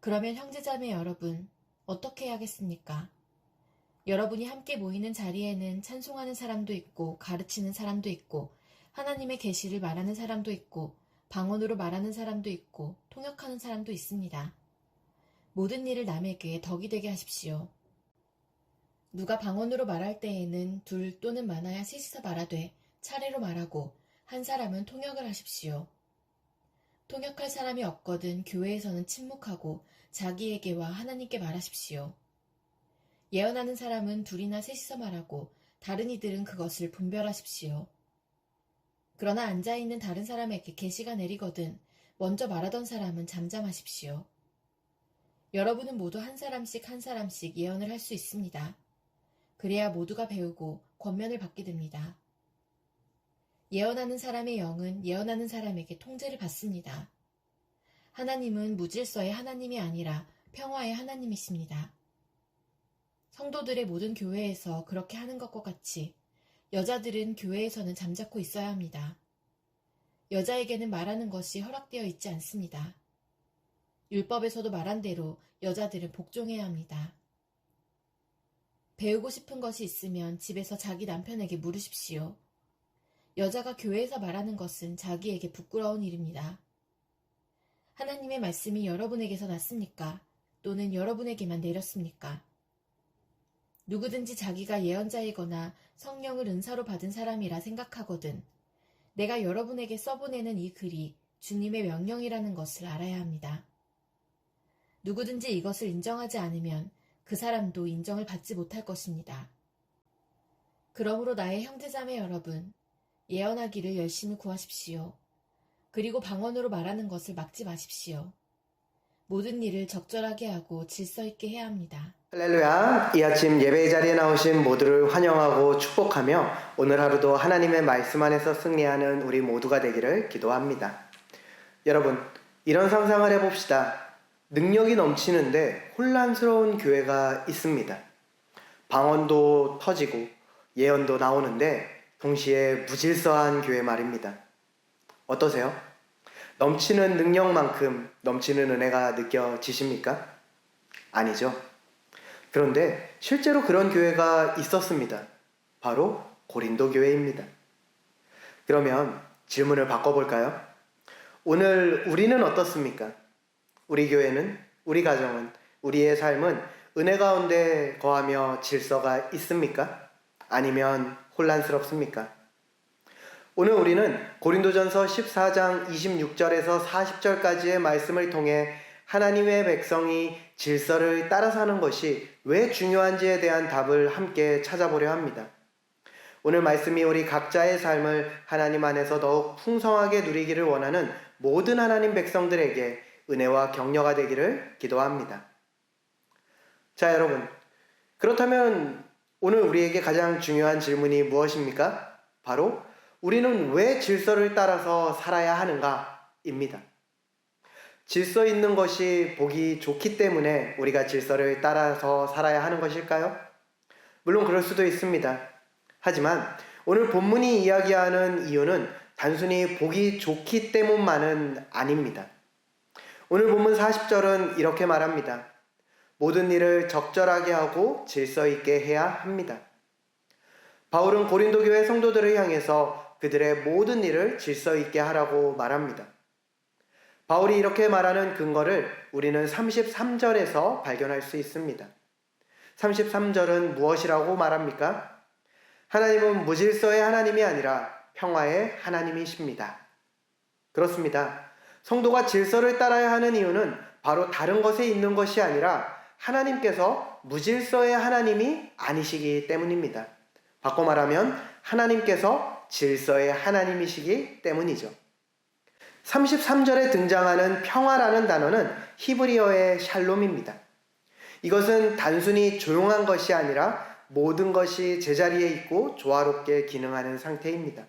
그러면 형제자매 여러분, 어떻게 해야겠습니까? 여러분이 함께 모이는 자리에는 찬송하는 사람도 있고 가르치는 사람도 있고 하나님의 계시를 말하는 사람도 있고 방언으로 말하는 사람도 있고 통역하는 사람도 있습니다. 모든 일을 남에게 덕이 되게 하십시오. 누가 방언으로 말할 때에는 둘 또는 많아야 셋이서 말하되 차례로 말하고 한 사람은 통역을 하십시오. 통역할 사람이 없거든 교회에서는 침묵하고 자기에게와 하나님께 말하십시오. 예언하는 사람은 둘이나 셋이서 말하고 다른 이들은 그것을 분별하십시오. 그러나 앉아있는 다른 사람에게 계시가 내리거든 먼저 말하던 사람은 잠잠하십시오. 여러분은 모두 한 사람씩 예언을 할 수 있습니다. 그래야 모두가 배우고 권면을 받게 됩니다. 예언하는 사람의 영은 예언하는 사람에게 통제를 받습니다. 하나님은 무질서의 하나님이 아니라 평화의 하나님이십니다. 성도들의 모든 교회에서 그렇게 하는 것과 같이 여자들은 교회에서는 잠자코 있어야 합니다. 여자에게는 말하는 것이 허락되어 있지 않습니다. 율법에서도 말한 대로 여자들은 복종해야 합니다. 배우고 싶은 것이 있으면 집에서 자기 남편에게 물으십시오. 여자가 교회에서 말하는 것은 자기에게 부끄러운 일입니다. 하나님의 말씀이 여러분에게서 났습니까? 또는 여러분에게만 내렸습니까? 누구든지 자기가 예언자이거나 성령을 은사로 받은 사람이라 생각하거든 내가 여러분에게 써보내는 이 글이 주님의 명령이라는 것을 알아야 합니다. 누구든지 이것을 인정하지 않으면 그 사람도 인정을 받지 못할 것입니다. 그러므로 나의 형제자매 여러분, 예언하기를 열심히 구하십시오. 그리고 방언으로 말하는 것을 막지 마십시오. 모든 일을 적절하게 하고 질서 있게 해야 합니다. 할렐루야. 이 아침 예배의 자리에 나오신 모두를 환영하고 축복하며 오늘 하루도 하나님의 말씀 안에서 승리하는 우리 모두가 되기를 기도합니다. 여러분, 이런 상상을 해봅시다. 능력이 넘치는데 혼란스러운 교회가 있습니다. 방언도 터지고 예언도 나오는데 동시에 무질서한 교회 말입니다. 어떠세요? 넘치는 능력만큼 넘치는 은혜가 느껴지십니까? 아니죠. 그런데 실제로 그런 교회가 있었습니다. 바로 고린도 교회입니다. 그러면 질문을 바꿔볼까요? 오늘 우리는 어떻습니까? 우리 교회는, 우리 가정은, 우리의 삶은 은혜 가운데 거하며 질서가 있습니까? 아니면 혼란스럽습니까? 오늘 우리는 고린도전서 14장 26절에서 40절까지의 말씀을 통해 하나님의 백성이 질서를 따라 사는 것이 왜 중요한지에 대한 답을 함께 찾아보려 합니다. 오늘 말씀이 우리 각자의 삶을 하나님 안에서 더욱 풍성하게 누리기를 원하는 모든 하나님 백성들에게 은혜와 격려가 되기를 기도합니다. 자, 여러분, 그렇다면 오늘 우리에게 가장 중요한 질문이 무엇입니까? 바로 우리는 왜 질서를 따라서 살아야 하는가입니다. 질서 있는 것이 보기 좋기 때문에 우리가 질서를 따라서 살아야 하는 것일까요? 물론 그럴 수도 있습니다. 하지만 오늘 본문이 이야기하는 이유는 단순히 보기 좋기 때문만은 아닙니다. 오늘 본문 40절은 이렇게 말합니다. 모든 일을 적절하게 하고 질서 있게 해야 합니다. 바울은 고린도 교회 성도들을 향해서 그들의 모든 일을 질서 있게 하라고 말합니다. 바울이 이렇게 말하는 근거를 우리는 33절에서 발견할 수 있습니다. 33절은 무엇이라고 말합니까? 하나님은 무질서의 하나님이 아니라 평화의 하나님이십니다. 그렇습니다. 성도가 질서를 따라야 하는 이유는 바로 다른 것에 있는 것이 아니라 하나님께서 무질서의 하나님이 아니시기 때문입니다. 바꿔 말하면 하나님께서 질서의 하나님이시기 때문이죠. 33절에 등장하는 평화라는 단어는 히브리어의 샬롬입니다. 이것은 단순히 조용한 것이 아니라 모든 것이 제자리에 있고 조화롭게 기능하는 상태입니다.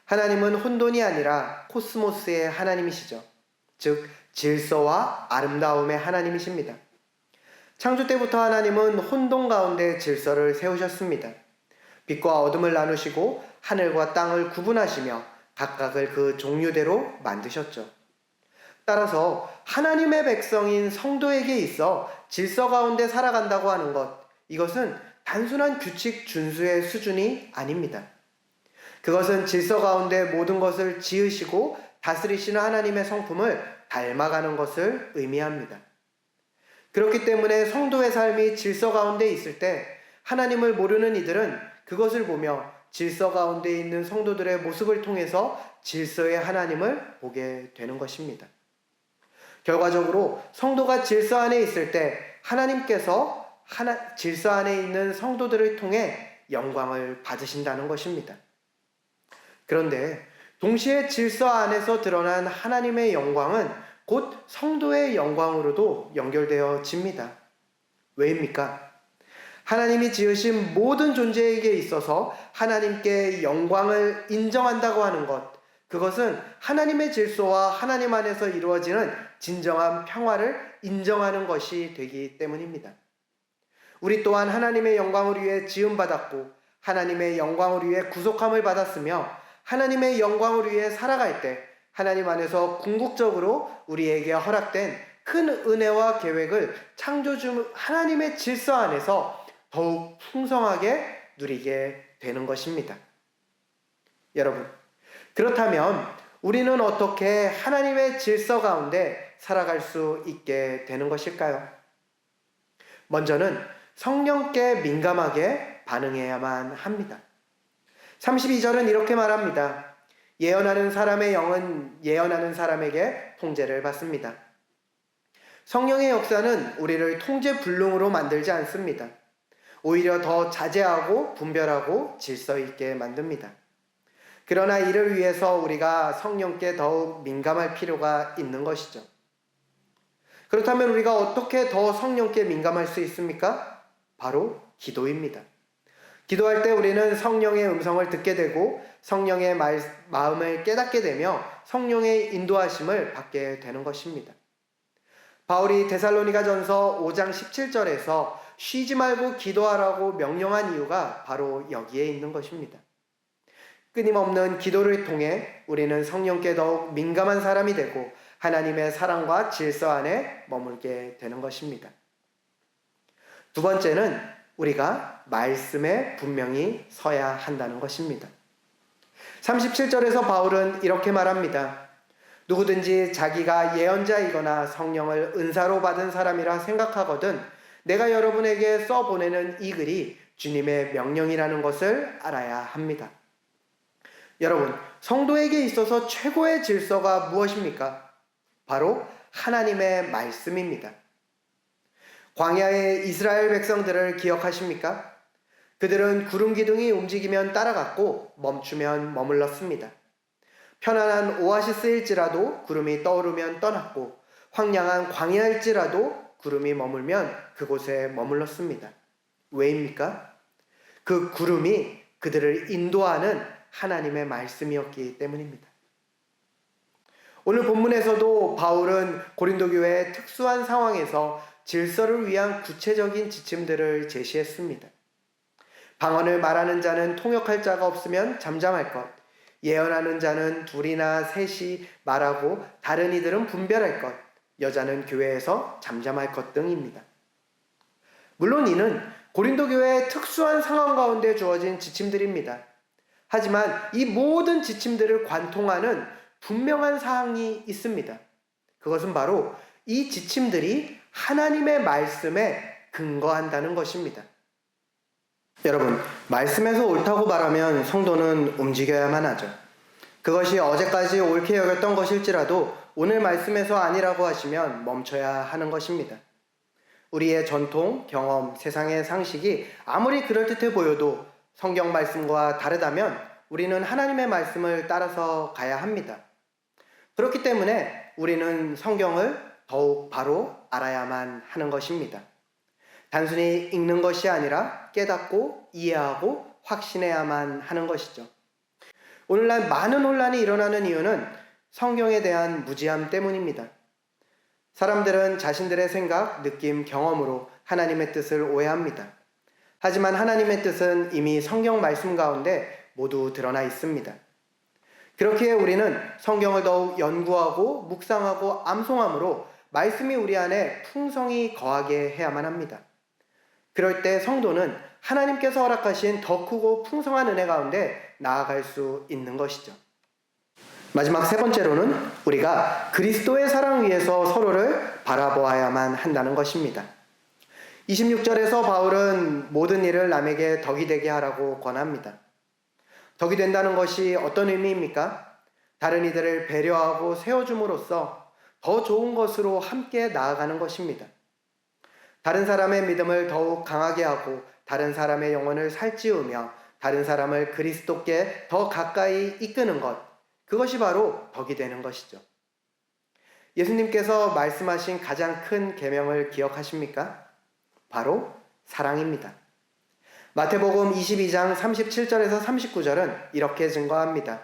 하나님은 혼돈이 아니라 코스모스의 하나님이시죠. 즉 질서와 아름다움의 하나님이십니다. 창조 때부터 하나님은 혼돈 가운데 질서를 세우셨습니다. 빛과 어둠을 나누시고 하늘과 땅을 구분하시며 각각을 그 종류대로 만드셨죠. 따라서 하나님의 백성인 성도에게 있어 질서 가운데 살아간다고 하는 것, 이것은 단순한 규칙 준수의 수준이 아닙니다. 그것은 질서 가운데 모든 것을 지으시고 다스리시는 하나님의 성품을 닮아가는 것을 의미합니다. 그렇기 때문에 성도의 삶이 질서 가운데 있을 때 하나님을 모르는 이들은 그것을 보며 질서 가운데 있는 성도들의 모습을 통해서 질서의 하나님을 보게 되는 것입니다. 결과적으로 성도가 질서 안에 있을 때 하나님께서 질서 안에 있는 성도들을 통해 영광을 받으신다는 것입니다. 그런데 동시에 질서 안에서 드러난 하나님의 영광은 곧 성도의 영광으로도 연결되어집니다. 왜입니까? 하나님이 지으신 모든 존재에게 있어서 하나님께 영광을 인정한다고 하는 것, 그것은 하나님의 질서와 하나님 안에서 이루어지는 진정한 평화를 인정하는 것이 되기 때문입니다. 우리 또한 하나님의 영광을 위해 지음받았고 하나님의 영광을 위해 구속함을 받았으며 하나님의 영광을 위해 살아갈 때 하나님 안에서 궁극적으로 우리에게 허락된 큰 은혜와 계획을 창조주 하나님의 질서 안에서 더욱 풍성하게 누리게 되는 것입니다. 여러분, 그렇다면 우리는 어떻게 하나님의 질서 가운데 살아갈 수 있게 되는 것일까요? 먼저는 성령께 민감하게 반응해야만 합니다. 32절은 이렇게 말합니다. 예언하는 사람의 영은 예언하는 사람에게 통제를 받습니다. 성령의 역사는 우리를 통제불능으로 만들지 않습니다. 오히려 더 자제하고 분별하고 질서 있게 만듭니다. 그러나 이를 위해서 우리가 성령께 더욱 민감할 필요가 있는 것이죠. 그렇다면 우리가 어떻게 더 성령께 민감할 수 있습니까? 바로 기도입니다. 기도할 때 우리는 성령의 음성을 듣게 되고 성령의 마음을 깨닫게 되며 성령의 인도하심을 받게 되는 것입니다. 바울이 데살로니가전서 5장 17절에서 쉬지 말고 기도하라고 명령한 이유가 바로 여기에 있는 것입니다. 끊임없는 기도를 통해 우리는 성령께 더욱 민감한 사람이 되고 하나님의 사랑과 질서 안에 머물게 되는 것입니다. 두 번째는 우리가 말씀에 분명히 서야 한다는 것입니다. 37절에서 바울은 이렇게 말합니다. 누구든지 자기가 예언자이거나 성령을 은사로 받은 사람이라 생각하거든 내가 여러분에게 써보내는 이 글이 주님의 명령이라는 것을 알아야 합니다. 여러분, 성도에게 있어서 최고의 질서가 무엇입니까? 바로 하나님의 말씀입니다. 광야의 이스라엘 백성들을 기억하십니까? 그들은 구름 기둥이 움직이면 따라갔고 멈추면 머물렀습니다. 편안한 오아시스일지라도 구름이 떠오르면 떠났고 황량한 광야일지라도 구름이 머물면 그곳에 머물렀습니다. 왜입니까? 그 구름이 그들을 인도하는 하나님의 말씀이었기 때문입니다. 오늘 본문에서도 바울은 고린도 교회의 특수한 상황에서 질서를 위한 구체적인 지침들을 제시했습니다. 방언을 말하는 자는 통역할 자가 없으면 잠잠할 것, 예언하는 자는 둘이나 셋이 말하고 다른 이들은 분별할 것, 여자는 교회에서 잠잠할 것 등입니다. 물론 이는 고린도 교회의 특수한 상황 가운데 주어진 지침들입니다. 하지만 이 모든 지침들을 관통하는 분명한 사항이 있습니다. 그것은 바로 이 지침들이 하나님의 말씀에 근거한다는 것입니다. 여러분, 말씀에서 옳다고 말하면 성도는 움직여야만 하죠. 그것이 어제까지 옳게 여겼던 것일지라도 오늘 말씀에서 아니라고 하시면 멈춰야 하는 것입니다. 우리의 전통, 경험, 세상의 상식이 아무리 그럴듯해 보여도 성경 말씀과 다르다면 우리는 하나님의 말씀을 따라서 가야 합니다. 그렇기 때문에 우리는 성경을 더욱 바로 알아야만 하는 것입니다. 단순히 읽는 것이 아니라 깨닫고 이해하고 확신해야만 하는 것이죠. 오늘날 많은 혼란이 일어나는 이유는 성경에 대한 무지함 때문입니다. 사람들은 자신들의 생각, 느낌, 경험으로 하나님의 뜻을 오해합니다. 하지만 하나님의 뜻은 이미 성경 말씀 가운데 모두 드러나 있습니다. 그렇기에 우리는 성경을 더욱 연구하고 묵상하고 암송함으로 말씀이 우리 안에 풍성히 거하게 해야만 합니다. 그럴 때 성도는 하나님께서 허락하신 더 크고 풍성한 은혜 가운데 나아갈 수 있는 것이죠. 마지막 세 번째로는 우리가 그리스도의 사랑 위에서 서로를 바라보아야만 한다는 것입니다. 26절에서 바울은 모든 일을 남에게 덕이 되게 하라고 권합니다. 덕이 된다는 것이 어떤 의미입니까? 다른 이들을 배려하고 세워줌으로써 더 좋은 것으로 함께 나아가는 것입니다. 다른 사람의 믿음을 더욱 강하게 하고 다른 사람의 영혼을 살찌우며 다른 사람을 그리스도께 더 가까이 이끄는 것, 그것이 바로 덕이 되는 것이죠. 예수님께서 말씀하신 가장 큰 계명을 기억하십니까? 바로 사랑입니다. 마태복음 22장 37절에서 39절은 이렇게 증거합니다.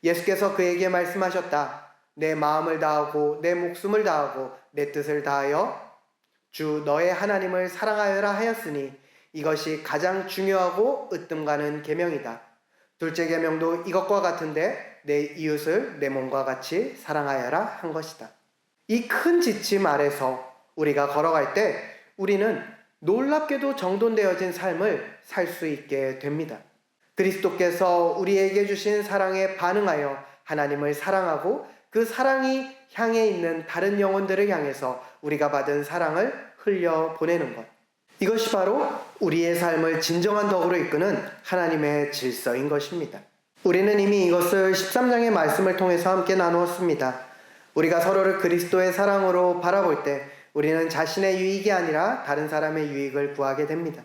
예수께서 그에게 말씀하셨다. 내 마음을 다하고 내 목숨을 다하고 내 뜻을 다하여 주 너의 하나님을 사랑하여라 하였으니 이것이 가장 중요하고 으뜸 가는 계명이다. 둘째 계명도 이것과 같은데 내 이웃을 내 몸과 같이 사랑하여라 한 것이다. 이 큰 지침 아래서 우리가 걸어갈 때 우리는 놀랍게도 정돈되어진 삶을 살 수 있게 됩니다. 그리스도께서 우리에게 주신 사랑에 반응하여 하나님을 사랑하고 그 사랑이 향해 있는 다른 영혼들을 향해서 우리가 받은 사랑을 흘려보내는 것. 이것이 바로 우리의 삶을 진정한 덕으로 이끄는 하나님의 질서인 것입니다. 우리는 이미 이것을 13장의 말씀을 통해서 함께 나누었습니다. 우리가 서로를 그리스도의 사랑으로 바라볼 때 우리는 자신의 유익이 아니라 다른 사람의 유익을 구하게 됩니다.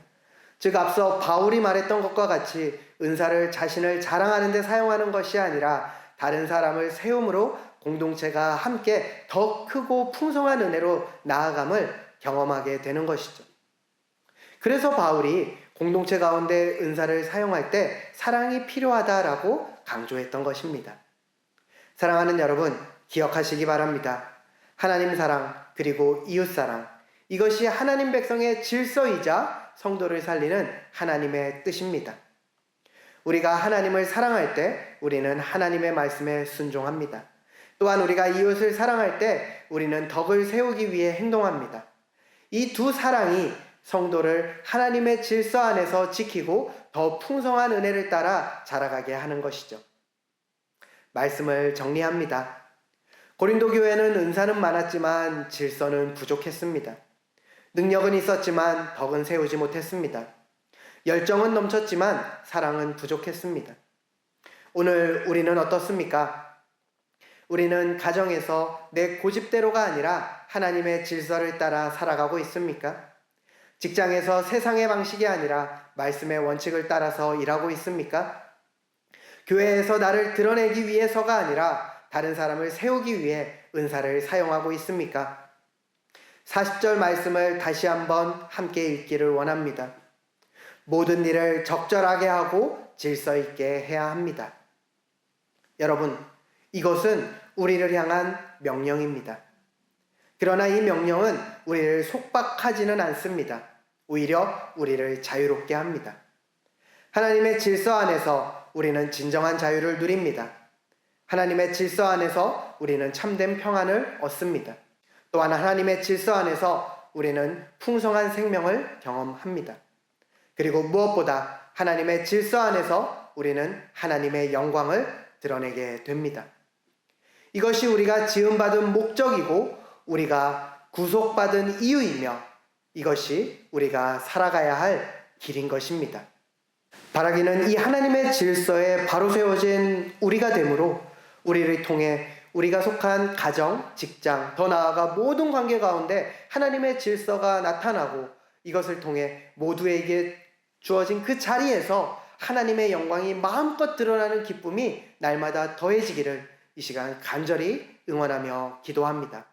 즉 앞서 바울이 말했던 것과 같이 은사를 자신을 자랑하는 데 사용하는 것이 아니라 다른 사람을 세움으로 공동체가 함께 더 크고 풍성한 은혜로 나아감을 경험하게 되는 것이죠. 그래서 바울이 공동체 가운데 은사를 사용할 때 사랑이 필요하다라고 강조했던 것입니다. 사랑하는 여러분, 기억하시기 바랍니다. 하나님 사랑 그리고 이웃 사랑, 이것이 하나님 백성의 질서이자 성도를 살리는 하나님의 뜻입니다. 우리가 하나님을 사랑할 때 우리는 하나님의 말씀에 순종합니다. 또한 우리가 이웃을 사랑할 때 우리는 덕을 세우기 위해 행동합니다. 이 두 사랑이 성도를 하나님의 질서 안에서 지키고 더 풍성한 은혜를 따라 자라가게 하는 것이죠. 말씀을 정리합니다. 고린도 교회는 은사는 많았지만 질서는 부족했습니다. 능력은 있었지만 덕은 세우지 못했습니다. 열정은 넘쳤지만 사랑은 부족했습니다. 오늘 우리는 어떻습니까? 우리는 가정에서 내 고집대로가 아니라 하나님의 질서를 따라 살아가고 있습니까? 직장에서 세상의 방식이 아니라 말씀의 원칙을 따라서 일하고 있습니까? 교회에서 나를 드러내기 위해서가 아니라 다른 사람을 세우기 위해 은사를 사용하고 있습니까? 40절 말씀을 다시 한번 함께 읽기를 원합니다. 모든 일을 적절하게 하고 질서 있게 해야 합니다. 여러분, 이것은 우리를 향한 명령입니다. 그러나 이 명령은 우리를 속박하지는 않습니다. 오히려 우리를 자유롭게 합니다. 하나님의 질서 안에서 우리는 진정한 자유를 누립니다. 하나님의 질서 안에서 우리는 참된 평안을 얻습니다. 또한 하나님의 질서 안에서 우리는 풍성한 생명을 경험합니다. 그리고 무엇보다 하나님의 질서 안에서 우리는 하나님의 영광을 드러내게 됩니다. 이것이 우리가 지음받은 목적이고 우리가 구속받은 이유이며 이것이 우리가 살아가야 할 길인 것입니다. 바라기는 이 하나님의 질서에 바로 세워진 우리가 되므로 우리를 통해 우리가 속한 가정, 직장, 더 나아가 모든 관계 가운데 하나님의 질서가 나타나고 이것을 통해 모두에게 주어진 그 자리에서 하나님의 영광이 마음껏 드러나는 기쁨이 날마다 더해지기를 이 시간 간절히 응원하며 기도합니다.